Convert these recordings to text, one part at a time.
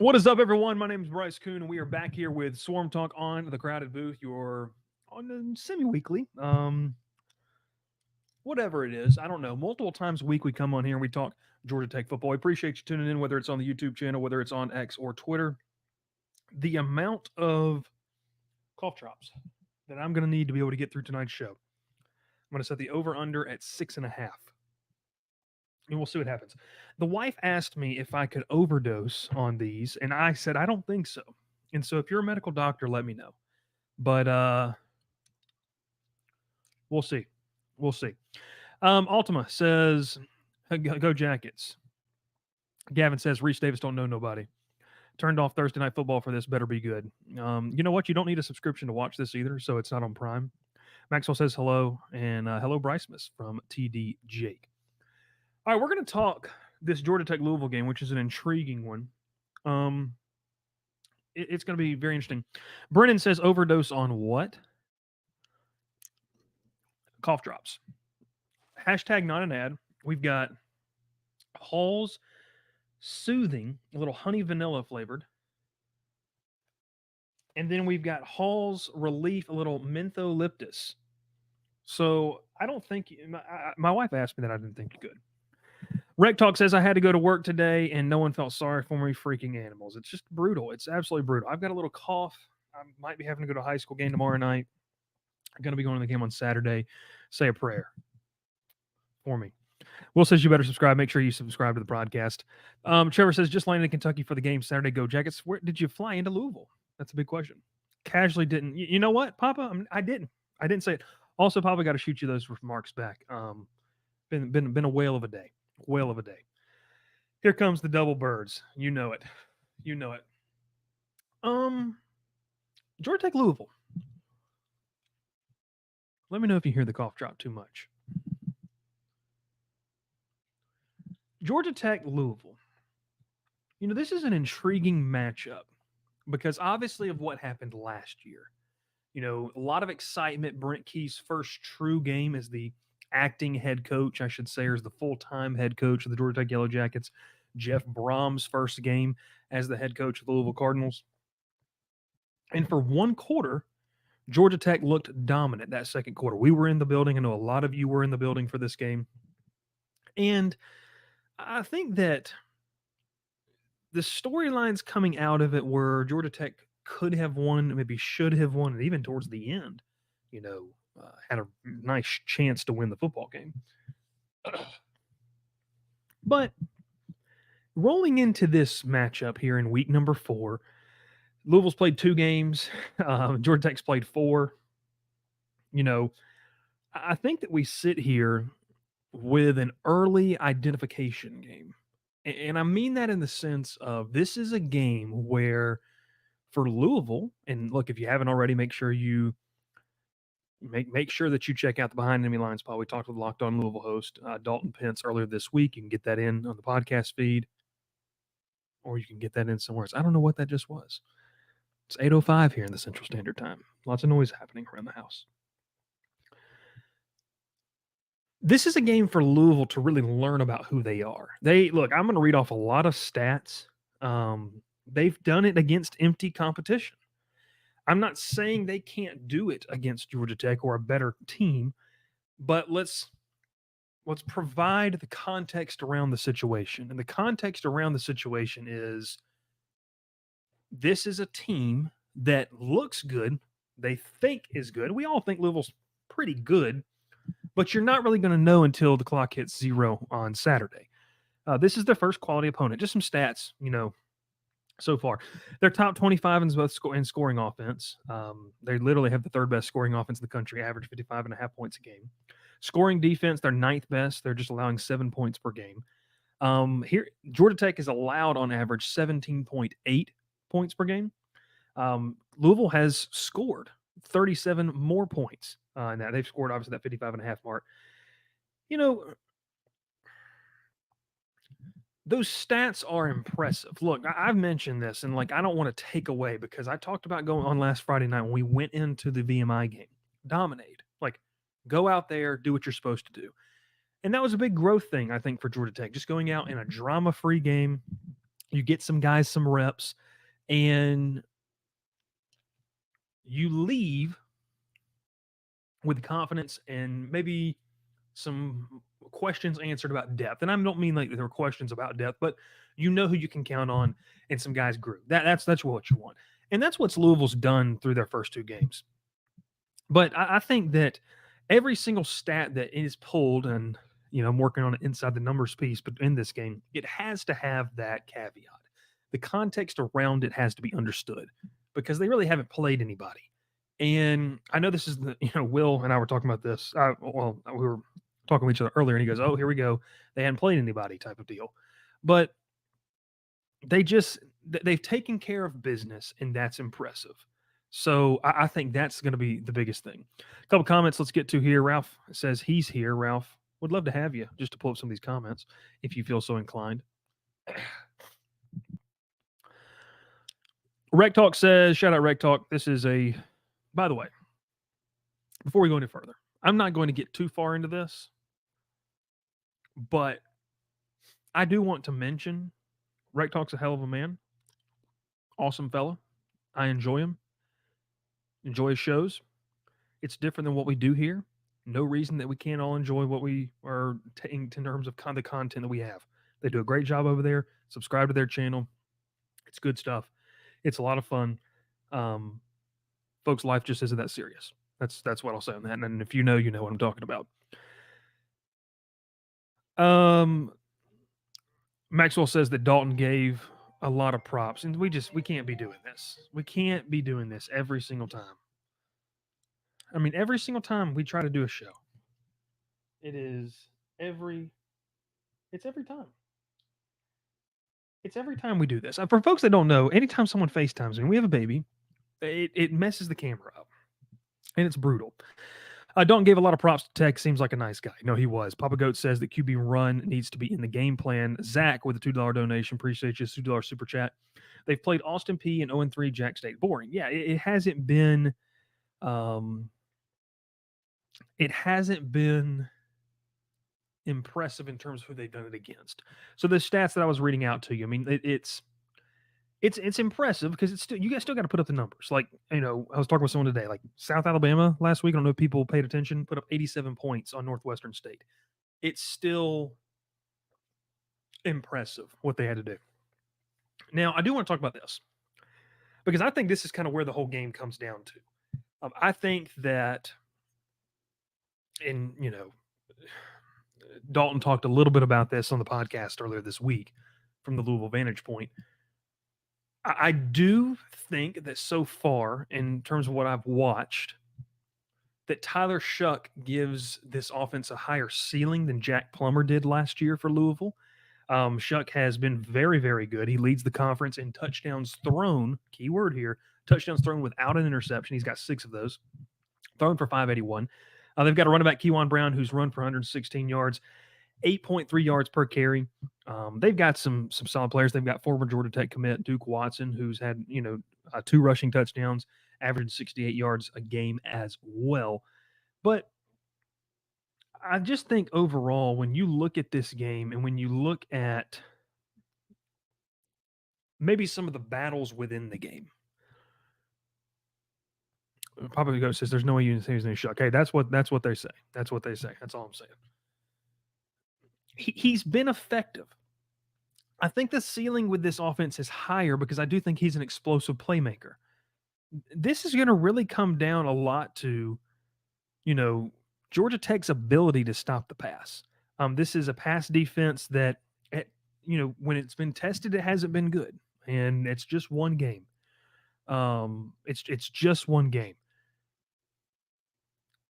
What is up, everyone? My name is Bryce Koon, and we are back here with Swarm Talk on the Crowded Booth. You're on the semi-weekly, whatever it is. I don't know. Multiple times a week we come on here and we talk Georgia Tech football. I appreciate you tuning in, whether it's on the YouTube channel, whether it's on X or Twitter. The amount of cough drops that I'm going to need to be able to get through tonight's show. I'm going to set the over-under at 6.5. And we'll see what happens. The wife asked me if I could overdose on these, and I said I don't think so. And so if you're a medical doctor, let me know. But we'll see. We'll see. Ultima says, go Jackets. Gavin says, Reese Davis don't know nobody. Turned off Thursday Night Football for this. Better be good. You know what? You don't need a subscription to watch this either, so it's not on Prime. Maxwell says hello, and hello, Bryce Smith from TD Jake. All right, we're going to talk this Georgia Tech Louisville game, which is an intriguing one. It's going to be very interesting. Brennan says overdose on what? Cough drops. Hashtag not an ad. We've got Hall's Soothing, a little honey vanilla flavored. And then we've got Hall's Relief, a little mentholyptus. So I don't think, my wife asked me that. I didn't think you could. Rec Talk says I had to go to work today and no one felt sorry for me. Freaking animals. It's just brutal. It's absolutely brutal. I've got a little cough. I might be having to go to a high school game tomorrow night. I'm going to be going to the game on Saturday. Say a prayer for me. Will says you better subscribe. Make sure you subscribe to the podcast. Trevor says just landed in Kentucky for the game Saturday. Go Jackets. Where did you fly into Louisville? That's a big question. Casually didn't. You know what, Papa? I didn't. I didn't say it. Also, Papa, got to shoot you those remarks back. Been a whale of a day. Whale of a day. Here comes the double birds. You know it. You know it. Georgia Tech Louisville. Let me know if you hear the cough drop too much. Georgia Tech Louisville. You know, this is an intriguing matchup because obviously of what happened last year. You know, a lot of excitement. Brent Key's first true game as the acting head coach, I should say, or as the full-time head coach of the Georgia Tech Yellow Jackets. Jeff Brom's first game as the head coach of the Louisville Cardinals. And for one quarter, Georgia Tech looked dominant that second quarter. We were in the building. I know a lot of you were in the building for this game. And I think that the storylines coming out of it were Georgia Tech could have won, maybe should have won, and even towards the end, you know, had a nice chance to win the football game. But rolling into this matchup here in week number 4, Louisville's played 2 games. Georgia Tech's played 4. You know, I think that we sit here with an early identification game. And I mean that in the sense of this is a game where for Louisville, and look, if you haven't already, make sure you make sure that you check out the Behind Enemy Lines pod. We talked with Locked On Louisville host Dalton Pence earlier this week. You can get that in on the podcast feed, or you can get that in somewhere else. I don't know what that just was. It's 8:05 here in the Central Standard Time. Lots of noise happening around the house. This is a game for Louisville to really learn about who they are. I'm going to read off a lot of stats. They've done it against empty competition. I'm not saying they can't do it against Georgia Tech or a better team, but let's provide the context around the situation. And the context around the situation is this is a team that looks good. They think is good. We all think Louisville's pretty good, but you're not really going to know until the clock hits 0 on Saturday. This is their first quality opponent. Just some stats, you know, so far. They're top 25 in both scoring offense. They literally have the 3rd best scoring offense in the country, average 55.5 points a game. Scoring defense, they're ninth best. They're just allowing 7 points per game. Here, Georgia Tech is allowed on average 17.8 points per game. Louisville has scored 37 more points in that. They've scored obviously that 55.5 mark. You know, those stats are impressive. Look, I've mentioned this, and like I don't want to take away because I talked about going on last Friday night when we went into the VMI game. Dominate, like go out there, do what you're supposed to do, and that was a big growth thing I think for Georgia Tech. Just going out in a drama-free game, you get some guys some reps, and you leave with confidence and maybe some questions answered about depth. And I don't mean like there were questions about depth, but you know who you can count on, and some guys grew. That's what you want, and that's what Louisville's done through their first two games. But I think that every single stat that is pulled, and I'm working on it inside the numbers piece, but in this game, it has to have that caveat. The context around it has to be understood because they really haven't played anybody. And I know this is Will and I were talking about this. We were talking with each other earlier, and he goes, "Oh, here we go. They hadn't played anybody," type of deal. But they've taken care of business, and that's impressive. So I think that's going to be the biggest thing. A couple comments let's get to here. Ralph says he's here. Ralph, would love to have you just to pull up some of these comments if you feel so inclined. Rec Talk says, shout out Rec Talk. This is by the way, before we go any further, I'm not going to get too far into this, but I do want to mention Rec Talk's a hell of a man. Awesome fella. I enjoy him. Enjoy his shows. It's different than what we do here. No reason that we can't all enjoy what we are in terms of the content that we have. They do a great job over there. Subscribe to their channel. It's good stuff. It's a lot of fun. Folks, life just isn't that serious. That's what I'll say on that. And if you know what I'm talking about. Maxwell says that Dalton gave a lot of props, and we can't be doing this. We can't be doing this every single time. I mean, every single time we try to do a show, it's every time. It's every time we do this. For folks that don't know, anytime someone FaceTimes me, we have a baby, it messes the camera up, and it's brutal. Dalton gave a lot of props to Tech. Seems like a nice guy. No, he was. Papa Goat says that QB run needs to be in the game plan. Zach with a $2 donation. Appreciate you. $2 super chat. They've played Austin Peay and 0-3 Jack State. Boring. Yeah, it hasn't been impressive in terms of who they've done it against. So the stats that I was reading out to you, I mean, it's impressive because it's still, you guys still got to put up the numbers. Like, I was talking with someone today, like South Alabama last week. I don't know if people paid attention, put up 87 points on Northwestern State. It's still impressive what they had to do. Now, I do want to talk about this because I think this is kind of where the whole game comes down to. I think that, Dalton talked a little bit about this on the podcast earlier this week from the Louisville vantage point. I do think that so far, in terms of what I've watched, that Tyler Shuck gives this offense a higher ceiling than Jack Plummer did last year for Louisville. Shuck has been very, very good. He leads the conference in touchdowns thrown, key word here, touchdowns thrown without an interception. He's got 6 of those, thrown for 581. They've got a running back, Kewan Brown, who's run for 116 yards, 8.3 yards per carry. They've got some solid players. They've got former Georgia Tech commit Duke Watson, who's had 2 rushing touchdowns, averaging 68 yards a game as well. But I just think overall, when you look at this game and when you look at maybe some of the battles within the game, Papa Go says there's no way you can say he's going to Shuck. Hey, that's what they say. That's what they say. That's all I'm saying. He's been effective. I think the ceiling with this offense is higher because I do think he's an explosive playmaker. This is going to really come down a lot to, Georgia Tech's ability to stop the pass. This is a pass defense that, when it's been tested, it hasn't been good, and it's just one game. It's just one game.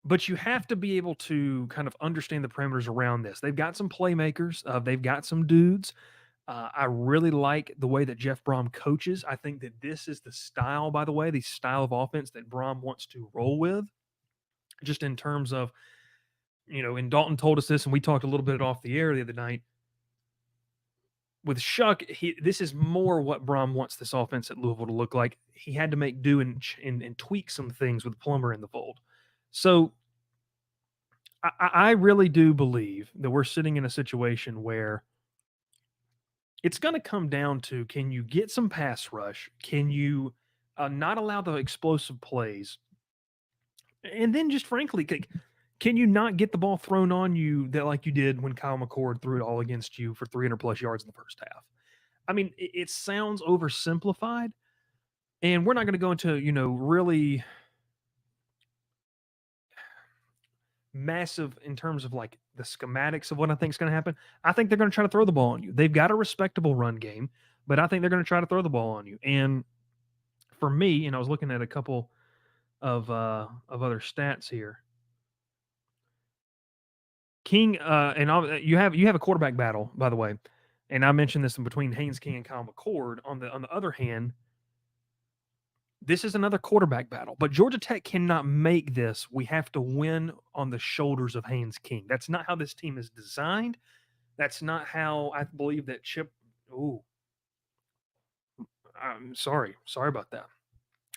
but you have to be able to kind of understand the parameters around this. They've got some playmakers. They've got some dudes. I really like the way that Jeff Brom coaches. I think that this is the style, by the way, the style of offense that Brom wants to roll with, just in terms of, and Dalton told us this, and we talked a little bit off the air the other night. With Shuck, this is more what Brom wants this offense at Louisville to look like. He had to make do and tweak some things with Plummer in the fold. So I really do believe that we're sitting in a situation where it's going to come down to, can you get some pass rush? Can you not allow the explosive plays? And then just frankly, can you not get the ball thrown on you that like you did when Kyle McCord threw it all against you for 300 plus yards in the first half? I mean, it sounds oversimplified, and we're not going to go into, really massive in terms of like the schematics of what I think is going to happen. I think they're going to try to throw the ball on you. They've got a respectable run game, but I think they're going to try to throw the ball on you. And for me, and I was looking at a couple of other stats here. King and you have a quarterback battle, by the way, and I mentioned this in between Haynes King and Kyle McCord. On the other hand, this is another quarterback battle, but Georgia Tech cannot make this. We have to win on the shoulders of Haynes King. That's not how this team is designed. That's not how I believe that Chip. Ooh, I'm sorry. Sorry about that.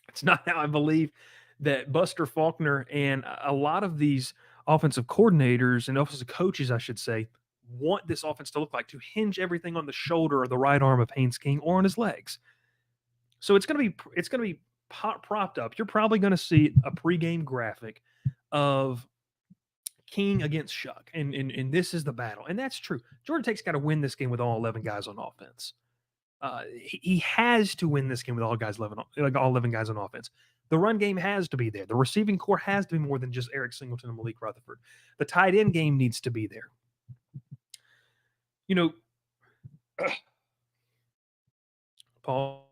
It's not how I believe that Buster Faulkner and a lot of these offensive coordinators and offensive coaches, I should say, want this offense to look like, to hinge everything on the shoulder or the right arm of Haynes King or on his legs. So it's going to be propped up. You're probably going to see a pregame graphic of King against Shuck, and this is the battle, and that's true. Georgia Tech's got to win this game with all 11 guys on offense. He has to win this game with all 11 guys on offense. The run game has to be there. The receiving core has to be more than just Eric Singleton and Malik Rutherford. The tight end game needs to be there. Paul.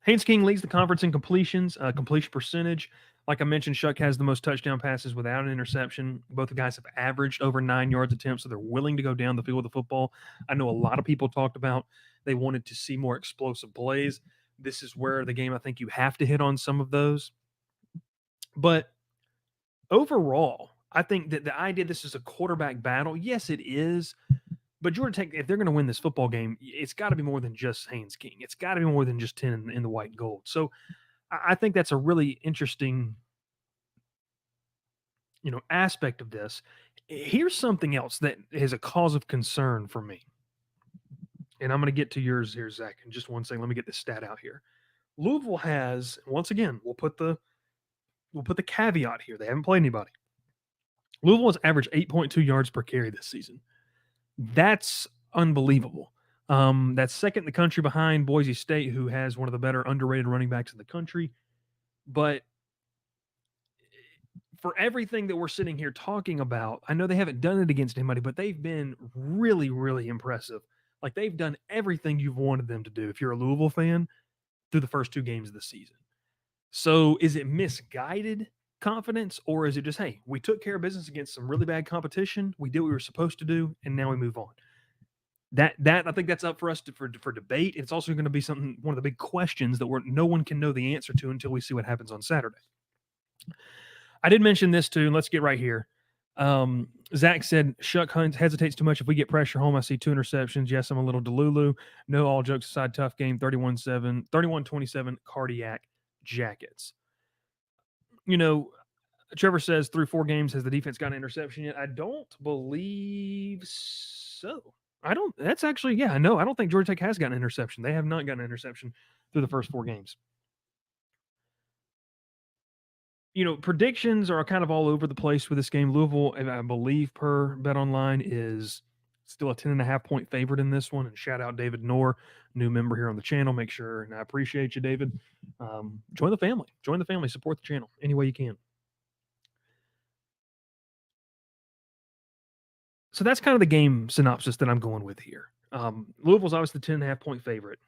Haynes King leads the conference in completions, completion percentage. Like I mentioned, Shuck has the most touchdown passes without an interception. Both the guys have averaged over 9 yards attempts, so they're willing to go down the field with the football. I know a lot of people talked about they wanted to see more explosive plays. This is where the game, I think you have to hit on some of those. But overall, I think that the idea this is a quarterback battle, yes, it is. But Georgia Tech, if they're going to win this football game, it's got to be more than just Haynes King. It's got to be more than just 10 in the white and gold. So I think that's a really interesting, aspect of this. Here's something else that is a cause of concern for me. And I'm going to get to yours here, Zach, in just one second. Let me get this stat out here. Louisville has, once again, we'll put the caveat here. They haven't played anybody. Louisville has averaged 8.2 yards per carry this season. That's unbelievable. That's second in the country behind Boise State, who has one of the better underrated running backs in the country. But for everything that we're sitting here talking about, I know they haven't done it against anybody, but they've been really, really impressive. Like, they've done everything you've wanted them to do, if you're a Louisville fan, through the first 2 games of the season. So is it misguided confidence, or is it just, hey, we took care of business against some really bad competition, we did what we were supposed to do, and now we move on? That I think that's up for us for debate. It's also going to be one of the big questions that no one can know the answer to until we see what happens on Saturday. I did mention this too, and let's get right here. Zach said, Shuck hesitates too much if we get pressure home. I see 2 interceptions. Yes, I'm a little delulu. No, all jokes aside, tough game, 31-27, cardiac Jackets. Trevor says, through 4 games, has the defense got an interception yet? I don't believe so. That's actually, yeah, no, I don't think Georgia Tech has gotten an interception. They have not gotten an interception through the first 4 games. Predictions are kind of all over the place with this game. Louisville, I believe, per BetOnline, is still a 10.5 point favorite in this one. And shout out David Knorr, new member here on the channel. Make sure, and I appreciate you, David. Join the family. Support the channel any way you can. So that's kind of the game synopsis that I'm going with here. Louisville's obviously the 10.5 point favorite.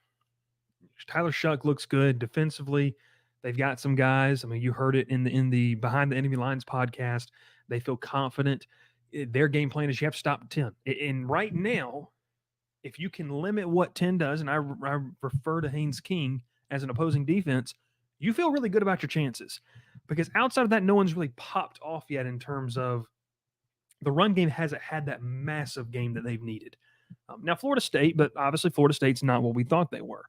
Tyler Shuck looks good defensively. They've got some guys. I mean, you heard it in the Behind the Enemy Lines podcast. They feel confident. Their game plan is you have to stop at 10. And right now, if you can limit what 10 does, and I refer to Haynes King as an opposing defense, you feel really good about your chances. Because outside of that, no one's really popped off yet in terms of the run game hasn't had that massive game that they've needed. Now, Florida State, but obviously Florida State's not what we thought they were.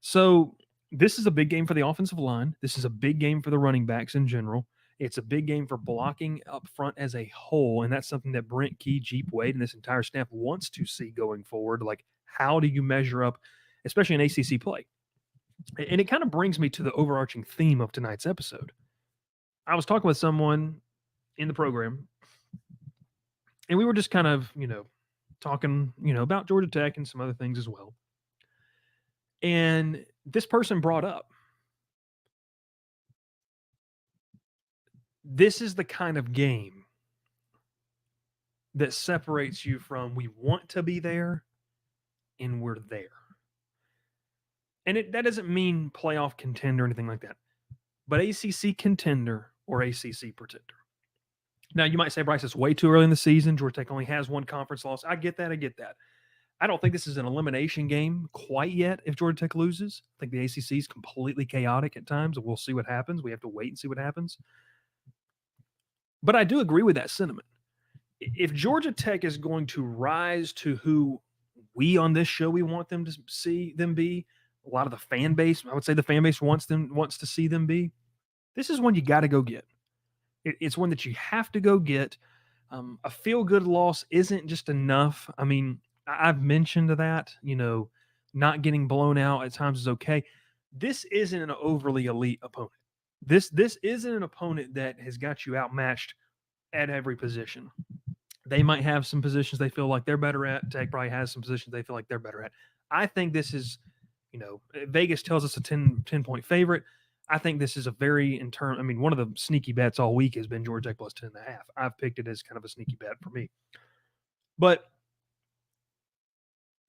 So this is a big game for the offensive line. This is a big game for the running backs in general. It's a big game for blocking up front as a whole, and that's something that Brent Key, Jeep Wade, and this entire staff wants to see going forward. Like, how do you measure up, especially in ACC play? And it kind of brings me to the overarching theme of tonight's episode. I was talking with someone in the program, and we were just kind of, talking, about Georgia Tech and some other things as well. And this person brought up, this is the kind of game that separates you from we want to be there and we're there. And that doesn't mean playoff contender or anything like that, but ACC contender or ACC pretender. Now, you might say, Bryce, it's way too early in the season. Georgia Tech only has one conference loss. I get that. I don't think this is an elimination game quite yet if Georgia Tech loses. I think the ACC is completely chaotic at times, and we'll see what happens. We have to wait and see what happens. But I do agree with that sentiment. If Georgia Tech is going to rise to who we on this show we want them to see them be, a lot of the fan base, I would say the fan base wants to see them be, this is one you got to go get. It's one that you have to go get. A feel-good loss isn't just enough. I mean, I've mentioned that, not getting blown out at times is okay. This isn't an overly elite opponent. This isn't an opponent that has got you outmatched at every position. They might have some positions they feel like they're better at. Tech probably has some positions they feel like they're better at. I think this is, Vegas tells us a 10-point favorite. I think this is a very one of the sneaky bets all week has been Georgia Tech plus 10.5. I've picked it as kind of a sneaky bet for me. But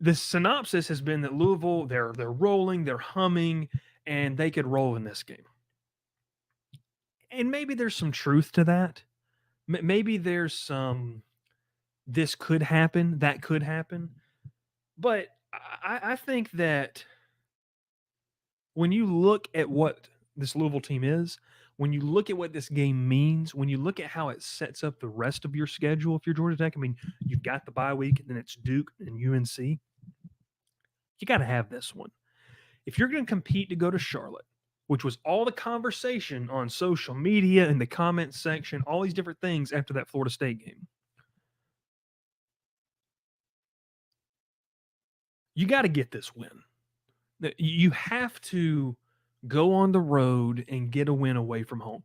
the synopsis has been that Louisville, they're rolling, they're humming, and they could roll in this game. And maybe there's some truth to that. Maybe there's some, this could happen, that could happen. But I think that when you look at what this Louisville team is, when you look at what this game means, when you look at how it sets up the rest of your schedule, if you're Georgia Tech, I mean, you've got the bye week, and then it's Duke and UNC. You got to have this one. If you're going to compete to go to Charlotte, which was all the conversation on social media and the comment section, all these different things after that Florida State game, you got to get this win. You have to go on the road and get a win away from home.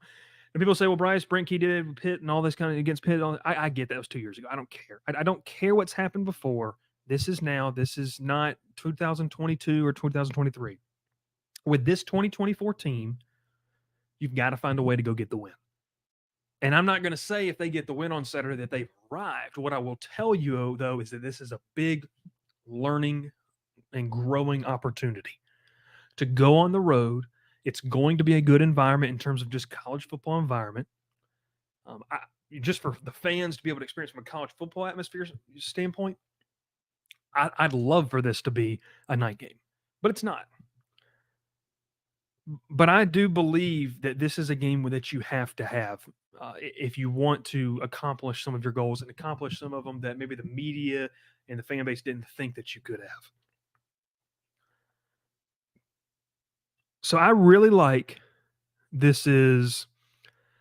And people say, well, Bryce, Brent Key did Pitt and all this kind of against Pitt. I get that. It was 2 years ago. I don't care. I don't care what's happened before. This is now. This is not 2022 or 2023. With this 2024 team, you've got to find a way to go get the win. And I'm not going to say if they get the win on Saturday that they've arrived. What I will tell you, though, is that this is a big learning and growing opportunity to go on the road. It's going to be a good environment in terms of just college football environment. Just for the fans to be able to experience from a college football atmosphere standpoint, I'd love for this to be a night game, but it's not. But I do believe that this is a game that you have to have if you want to accomplish some of your goals and accomplish some of them that maybe the media and the fan base didn't think that you could have. So I really like this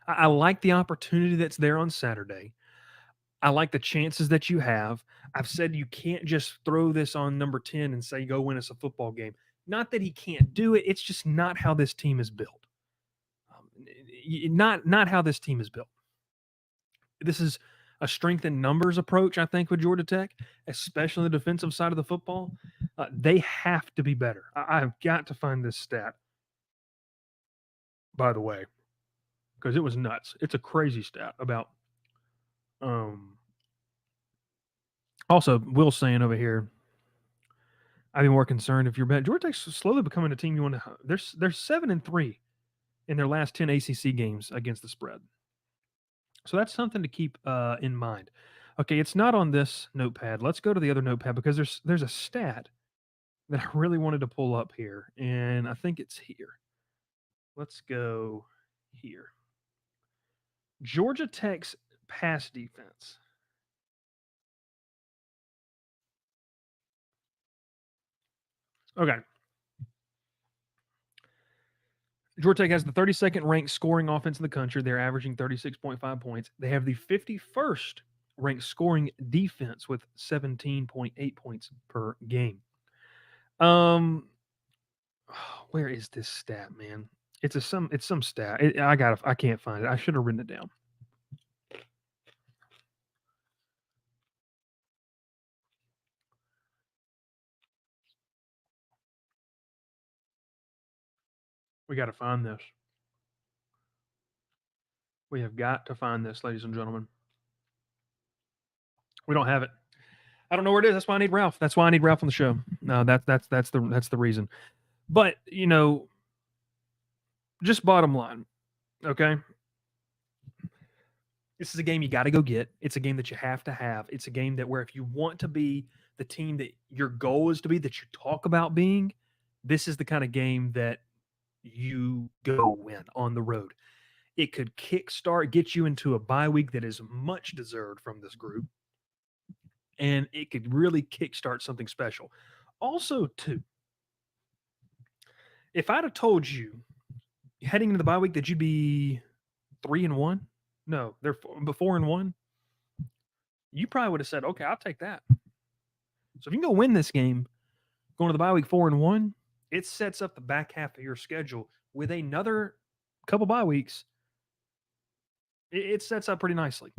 I like the opportunity that's there on Saturday. I like the chances that you have. I've said you can't just throw this on number 10 and say, go win us a football game. Not that he can't do it. It's just not how this team is built. Not how this team is built. This is a strength in numbers approach, I think, with Georgia Tech, especially the defensive side of the football. They have to be better. I've got to find this stat, by the way, because it was nuts. It's a crazy stat about also, Will saying over here, I'd be more concerned if you're bad. Georgia Tech's slowly becoming a team you want to. They're 7-3 in their last 10 ACC games against the spread. So that's something to keep in mind. Okay, it's not on this notepad. Let's go to the other notepad because there's a stat that I really wanted to pull up here, and I think it's here. Let's go here. Georgia Tech's pass defense. Okay. Georgia Tech has the 32nd ranked scoring offense in the country. They're averaging 36.5 points. They have the 51st ranked scoring defense with 17.8 points per game. Where is this stat, man? It's some stat. I can't find it. I should have written it down. We got to find this. We have got to find this, ladies and gentlemen. We don't have it. I don't know where it is. That's why I need Ralph. That's why I need Ralph on the show. No, that's the reason. But just bottom line, okay. This is a game you got to go get. It's a game that you have to have. It's a game that where if you want to be the team that your goal is to be, that you talk about being, this is the kind of game that you go win on the road. It could kickstart, get you into a bye week that is much deserved from this group, and it could really kickstart something special. Also, too, if I'd have told you heading into the bye week that you'd be 3-1, no, they're 4-1, you probably would have said, "Okay, I'll take that." So if you can go win this game, going to the bye week 4-1, it sets up the back half of your schedule with another couple bye weeks. It sets up pretty nicely.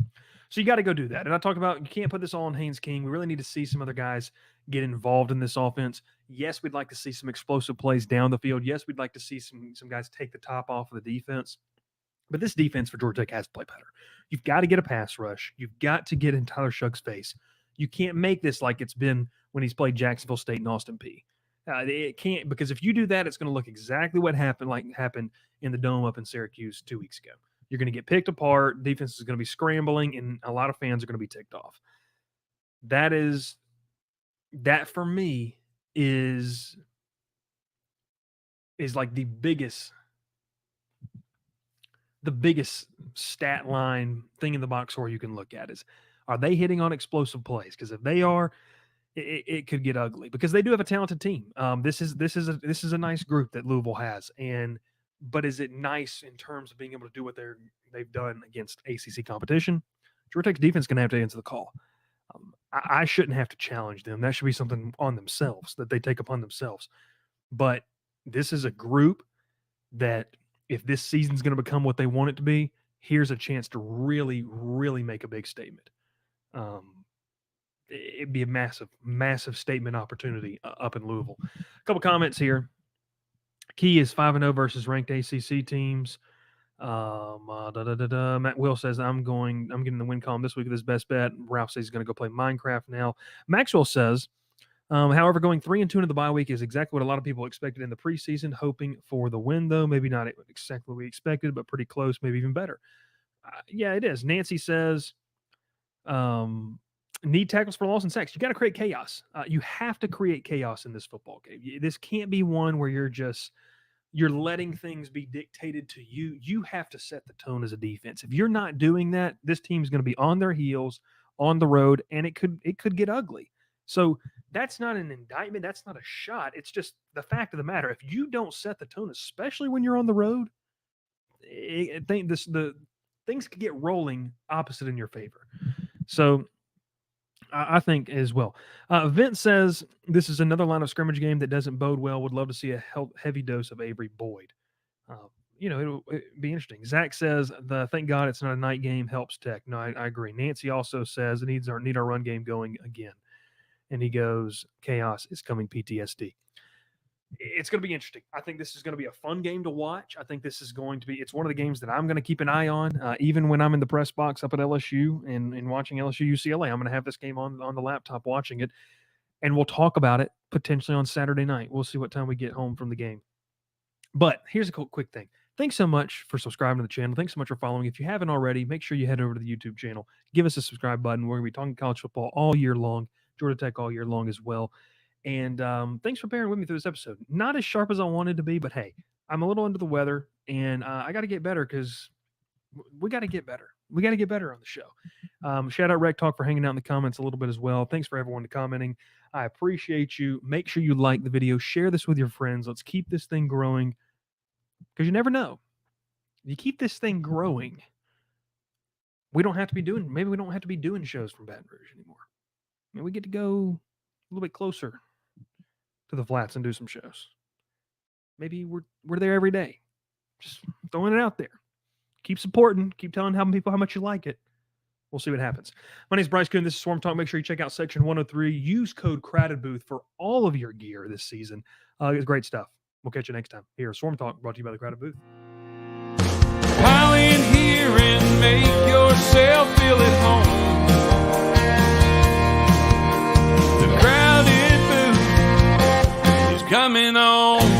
So you got to go do that. And I talked about you can't put this all on Haynes King. We really need to see some other guys get involved in this offense. Yes, we'd like to see some explosive plays down the field. Yes, we'd like to see some guys take the top off of the defense. But this defense for Georgia Tech has to play better. You've got to get a pass rush. You've got to get in Tyler Shuck's face. You can't make this like it's been when he's played Jacksonville State and Austin Peay. It can't, because if you do that, it's going to look exactly what happened in the Dome up in Syracuse 2 weeks ago. You're going to get picked apart. Defense is going to be scrambling, and a lot of fans are going to be ticked off. That for me is like the biggest stat line thing in the box score you can look at is, are they hitting on explosive plays? Because if they are, it could get ugly, because they do have a talented team. This is a nice group that Louisville has, but is it nice in terms of being able to do what they've done against ACC competition? Georgia Tech's defense is going to have to answer the call. I shouldn't have to challenge them. That should be something on themselves that they take upon themselves. But this is a group that, if this season's going to become what they want it to be, here's a chance to really, really make a big statement. It'd be a massive, massive statement opportunity up in Louisville. A couple comments here. Key is 5-0 versus ranked ACC teams. Matt Will says, I'm getting the win column this week with his best bet. Ralph says he's going to go play Minecraft now. Maxwell says, however, going 3-2 into the bye week is exactly what a lot of people expected in the preseason, hoping for the win, though. Maybe not exactly what we expected, but pretty close, maybe even better. Yeah, it is. Nancy says, need tackles for loss and sacks. You got to create chaos. You have to create chaos in this football game. This can't be one where you're letting things be dictated to you. You have to set the tone as a defense. If you're not doing that, this team's going to be on their heels on the road, and it could get ugly. So that's not an indictment. That's not a shot. It's just the fact of the matter. If you don't set the tone, especially when you're on the road, the things could get rolling opposite in your favor. So I think as well. Vince says this is another line of scrimmage game that doesn't bode well. Would love to see a heavy dose of Avery Boyd. It'll be interesting. Zach says thank God it's not a night game helps Tech. No, I agree. Nancy also says it need our run game going again. And he goes, chaos is coming, PTSD. It's going to be interesting. I think this is going to be a fun game to watch. I think this is going to be, it's one of the games that I'm going to keep an eye on, even when I'm in the press box up at LSU and watching LSU UCLA. I'm going to have this game on the laptop watching it, and we'll talk about it potentially on Saturday night. We'll see what time we get home from the game. But here's a quick thing. Thanks so much for subscribing to the channel. Thanks so much for following. If you haven't already, make sure you head over to the YouTube channel. Give us a subscribe button. We're going to be talking college football all year long, Georgia Tech all year long as well. And thanks for bearing with me through this episode. Not as sharp as I wanted to be, but hey, I'm a little under the weather, and I got to get better because we got to get better. We got to get better on the show. Shout out Rec Talk for hanging out in the comments a little bit as well. Thanks for everyone commenting. I appreciate you. Make sure you like the video. Share this with your friends. Let's keep this thing growing because you never know. If you keep this thing growing, maybe we don't have to be doing shows from Baton Rouge anymore. I mean, we get to go a little bit closer to the flats and do some shows. Maybe we're there every day. Just throwing it out there. Keep supporting. Keep telling people how much you like it. We'll see what happens. My name is Bryce Koon. This is Swarm Talk. Make sure you check out Section 103. Use code Crowded Booth for all of your gear this season. It's great stuff. We'll catch you next time. Here, Swarm Talk, brought to you by the Crowded Booth. Pile in here and make yourself feel at home. The Crowded Booth is coming on.